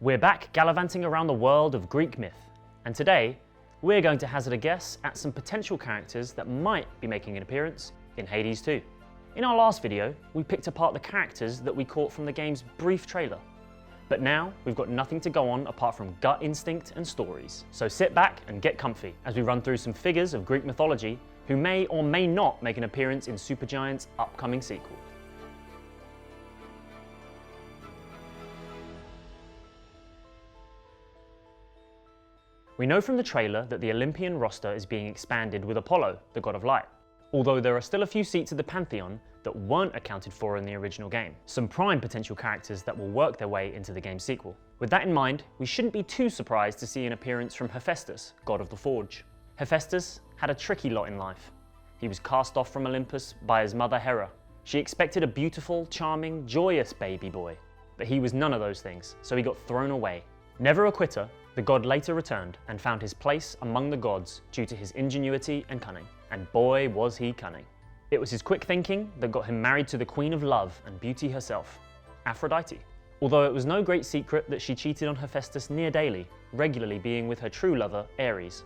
We're back gallivanting around the world of Greek myth, and today we're going to hazard a guess at some potential characters that might be making an appearance in Hades 2. In our last video, we picked apart the characters that we caught from the game's brief trailer. But now we've got nothing to go on apart from gut instinct and stories. So sit back and get comfy as we run through some figures of Greek mythology who may or may not make an appearance in Supergiant's upcoming sequel. We know from the trailer that the Olympian roster is being expanded with Apollo, the god of light, although there are still a few seats at the Pantheon that weren't accounted for in the original game. Some prime potential characters that will work their way into the game's sequel. With that in mind, we shouldn't be too surprised to see an appearance from Hephaestus, god of the forge. Hephaestus had a tricky lot in life. He was cast off from Olympus by his mother Hera. She expected a beautiful, charming, joyous baby boy, but he was none of those things, so he got thrown away. Never a quitter, the god later returned and found his place among the gods due to his ingenuity and cunning. And boy was he cunning. It was his quick thinking that got him married to the queen of love and beauty herself, Aphrodite. Although it was no great secret that she cheated on Hephaestus near daily, regularly being with her true lover, Ares.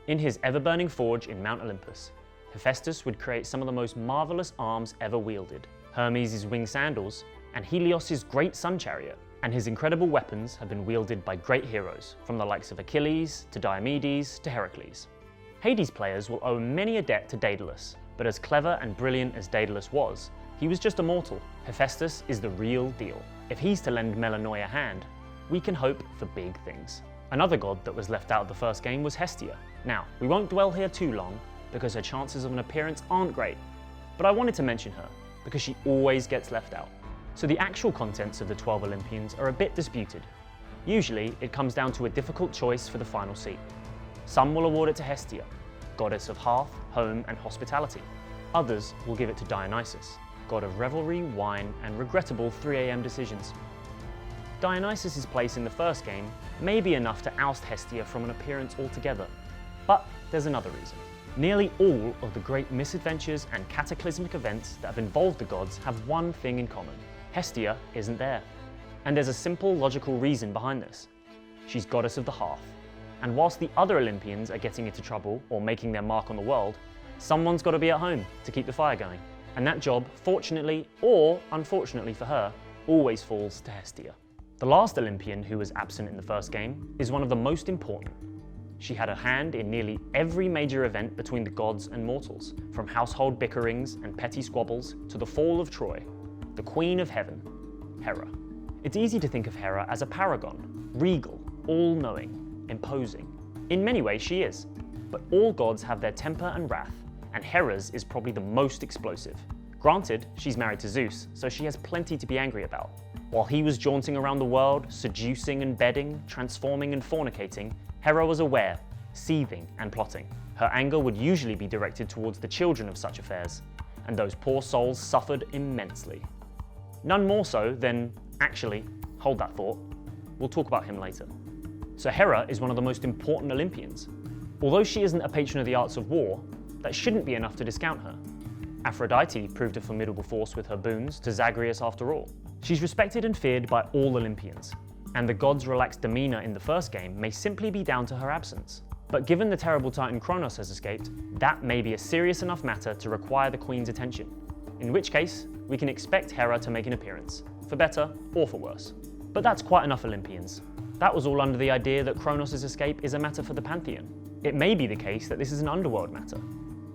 In his ever-burning forge in Mount Olympus, Hephaestus would create some of the most marvelous arms ever wielded, Hermes' winged sandals, and Helios' great sun chariot. And his incredible weapons have been wielded by great heroes, from the likes of Achilles, to Diomedes, to Heracles. Hades players will owe many a debt to Daedalus, but as clever and brilliant as Daedalus was, he was just a mortal. Hephaestus is the real deal. If he's to lend Melanoi a hand, we can hope for big things. Another god that was left out of the first game was Hestia. Now, we won't dwell here too long, because her chances of an appearance aren't great, but I wanted to mention her, because she always gets left out. So the actual contents of the 12 Olympians are a bit disputed. Usually, it comes down to a difficult choice for the final seat. Some will award it to Hestia, goddess of hearth, home, and hospitality. Others will give it to Dionysus, god of revelry, wine, and regrettable 3 AM decisions. Dionysus' place in the first game may be enough to oust Hestia from an appearance altogether, but there's another reason. Nearly all of the great misadventures and cataclysmic events that have involved the gods have one thing in common. Hestia isn't there. And there's a simple logical reason behind this. She's goddess of the hearth. And whilst the other Olympians are getting into trouble or making their mark on the world, someone's got to be at home to keep the fire going. And that job, fortunately or unfortunately for her, always falls to Hestia. The last Olympian who was absent in the first game is one of the most important. She had a hand in nearly every major event between the gods and mortals, from household bickerings and petty squabbles to the fall of Troy. The Queen of Heaven, Hera. It's easy to think of Hera as a paragon, regal, all-knowing, imposing. In many ways she is, but all gods have their temper and wrath, and Hera's is probably the most explosive. Granted, she's married to Zeus, so she has plenty to be angry about. While he was jaunting around the world, seducing and bedding, transforming and fornicating, Hera was aware, seething and plotting. Her anger would usually be directed towards the children of such affairs, and those poor souls suffered immensely. None more so than, actually, hold that thought, we'll talk about him later. So Hera is one of the most important Olympians. Although she isn't a patron of the arts of war, that shouldn't be enough to discount her. Aphrodite proved a formidable force with her boons to Zagreus after all. She's respected and feared by all Olympians, and the god's relaxed demeanor in the first game may simply be down to her absence. But given the terrible titan Kronos has escaped, that may be a serious enough matter to require the queen's attention. In which case, we can expect Hera to make an appearance, for better or for worse. But that's quite enough Olympians. That was all under the idea that Kronos' escape is a matter for the Pantheon. It may be the case that this is an underworld matter.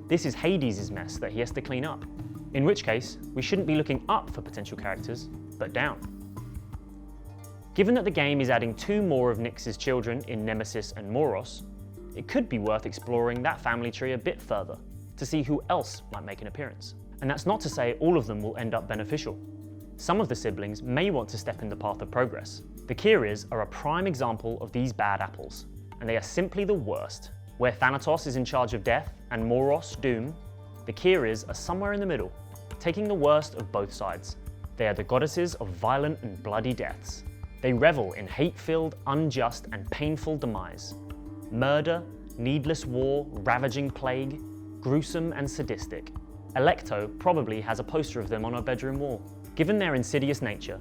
This is Hades' mess that he has to clean up. In which case, we shouldn't be looking up for potential characters, but down. Given that the game is adding 2 more of Nyx's children in Nemesis and Moros, it could be worth exploring that family tree a bit further to see who else might make an appearance. And that's not to say all of them will end up beneficial. Some of the siblings may want to step in the path of progress. The Kyries are a prime example of these bad apples, and they are simply the worst. Where Thanatos is in charge of death and Moros doom, the Kyries are somewhere in the middle, taking the worst of both sides. They are the goddesses of violent and bloody deaths. They revel in hate-filled, unjust and painful demise. Murder, needless war, ravaging plague, gruesome and sadistic. Alecto probably has a poster of them on her bedroom wall. Given their insidious nature,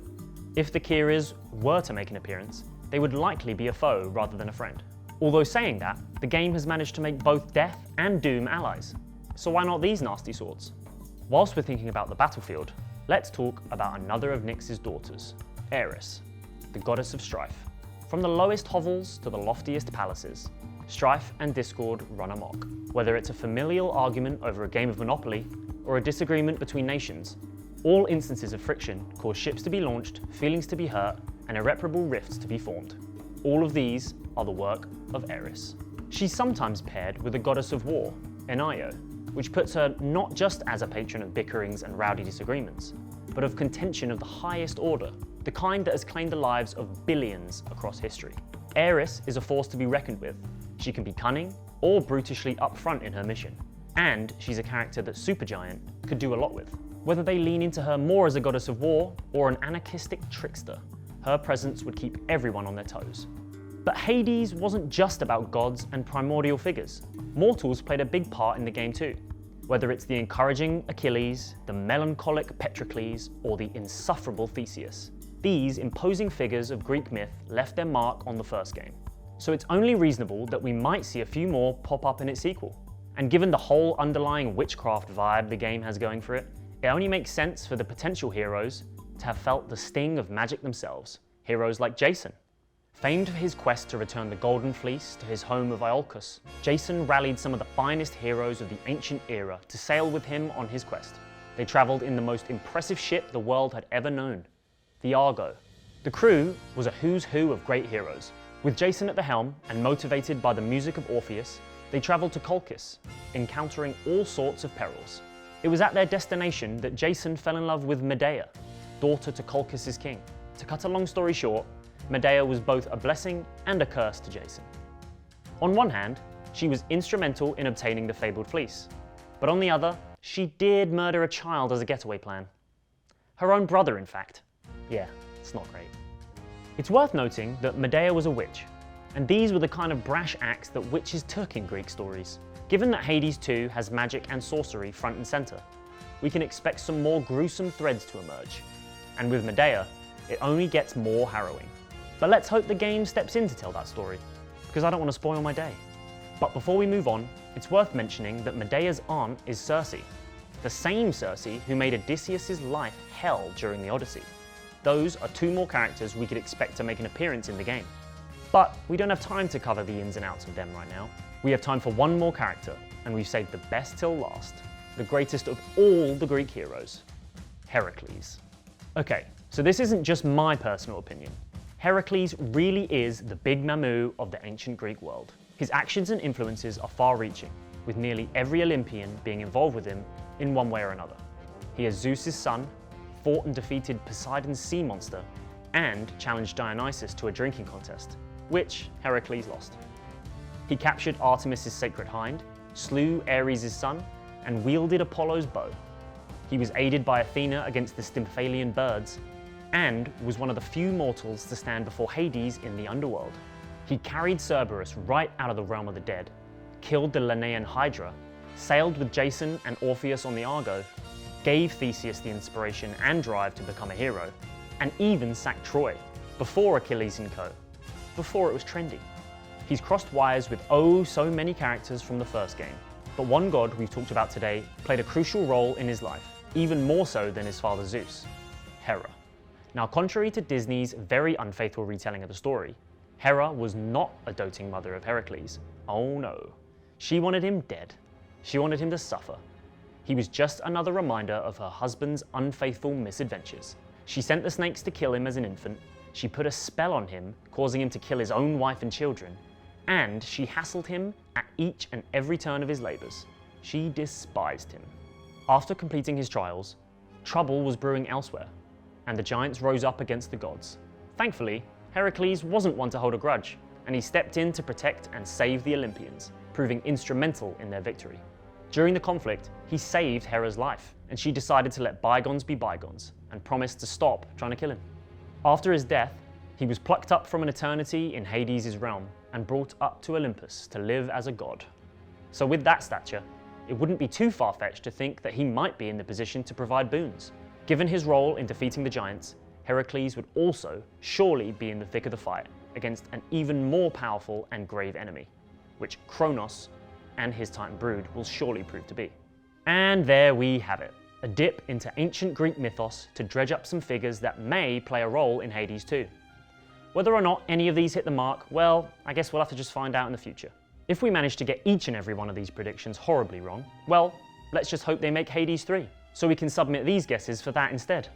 if the Kyries were to make an appearance, they would likely be a foe rather than a friend. Although saying that, the game has managed to make both Death and Doom allies. So why not these nasty swords? Whilst we're thinking about the battlefield, let's talk about another of Nyx's daughters, Eris, the goddess of strife. From the lowest hovels to the loftiest palaces, strife and discord run amok. Whether it's a familial argument over a game of Monopoly or a disagreement between nations, all instances of friction cause ships to be launched, feelings to be hurt, and irreparable rifts to be formed. All of these are the work of Eris. She's sometimes paired with the goddess of war, Enio, which puts her not just as a patron of bickerings and rowdy disagreements, but of contention of the highest order, the kind that has claimed the lives of billions across history. Eris is a force to be reckoned with. She can be cunning or brutishly upfront in her mission, and she's a character that Supergiant could do a lot with. Whether they lean into her more as a goddess of war or an anarchistic trickster, her presence would keep everyone on their toes. But Hades wasn't just about gods and primordial figures. Mortals played a big part in the game too. Whether it's the encouraging Achilles, the melancholic Patroclus, or the insufferable Theseus, these imposing figures of Greek myth left their mark on the first game. So it's only reasonable that we might see a few more pop up in its sequel. And given the whole underlying witchcraft vibe the game has going for it, it only makes sense for the potential heroes to have felt the sting of magic themselves. Heroes like Jason. Famed for his quest to return the Golden Fleece to his home of Iolcus, Jason rallied some of the finest heroes of the ancient era to sail with him on his quest. They travelled in the most impressive ship the world had ever known, the Argo. The crew was a who's who of great heroes. With Jason at the helm and motivated by the music of Orpheus, they travelled to Colchis, encountering all sorts of perils. It was at their destination that Jason fell in love with Medea, daughter to Colchis' king. To cut a long story short, Medea was both a blessing and a curse to Jason. On one hand, she was instrumental in obtaining the fabled fleece, but on the other, she did murder a child as a getaway plan. Her own brother, in fact. Yeah, it's not great. It's worth noting that Medea was a witch, and these were the kind of brash acts that witches took in Greek stories. Given that Hades 2 has magic and sorcery front and center, we can expect some more gruesome threads to emerge, and with Medea, it only gets more harrowing. But let's hope the game steps in to tell that story, because I don't want to spoil my day. But before we move on, it's worth mentioning that Medea's aunt is Circe, the same Circe who made Odysseus' life hell during the Odyssey. Those are two more characters we could expect to make an appearance in the game. But we don't have time to cover the ins and outs of them right now. We have time for one more character, and we've saved the best till last, the greatest of all the Greek heroes, Heracles. Okay, so this isn't just my personal opinion. Heracles really is the big Mamu of the ancient Greek world. His actions and influences are far-reaching, with nearly every Olympian being involved with him in one way or another. He is Zeus's son, fought and defeated Poseidon's sea monster, and challenged Dionysus to a drinking contest, which Heracles lost. He captured Artemis' sacred hind, slew Ares' son, and wielded Apollo's bow. He was aided by Athena against the Stymphalian birds, and was one of the few mortals to stand before Hades in the underworld. He carried Cerberus right out of the realm of the dead, killed the Lenaean Hydra, sailed with Jason and Orpheus on the Argo, gave Theseus the inspiration and drive to become a hero, and even sacked Troy, before Achilles and co., before it was trendy. He's crossed wires with oh so many characters from the first game, but one god we've talked about today played a crucial role in his life, even more so than his father Zeus, Hera. Now, contrary to Disney's very unfaithful retelling of the story, Hera was not a doting mother of Heracles. Oh no. She wanted him dead. She wanted him to suffer. He was just another reminder of her husband's unfaithful misadventures. She sent the snakes to kill him as an infant, she put a spell on him, causing him to kill his own wife and children, and she hassled him at each and every turn of his labours. She despised him. After completing his trials, trouble was brewing elsewhere, and the giants rose up against the gods. Thankfully, Heracles wasn't one to hold a grudge, and he stepped in to protect and save the Olympians, proving instrumental in their victory. During the conflict, he saved Hera's life, and she decided to let bygones be bygones, and promised to stop trying to kill him. After his death, he was plucked up from an eternity in Hades' realm, and brought up to Olympus to live as a god. So with that stature, it wouldn't be too far-fetched to think that he might be in the position to provide boons. Given his role in defeating the giants, Heracles would also surely be in the thick of the fight, against an even more powerful and grave enemy, which Kronos and his Titan brood will surely prove to be. And there we have it, a dip into ancient Greek mythos to dredge up some figures that may play a role in Hades 2. Whether or not any of these hit the mark, well, I guess we'll have to just find out in the future. If we manage to get each and every one of these predictions horribly wrong, well, let's just hope they make Hades 3, so we can submit these guesses for that instead.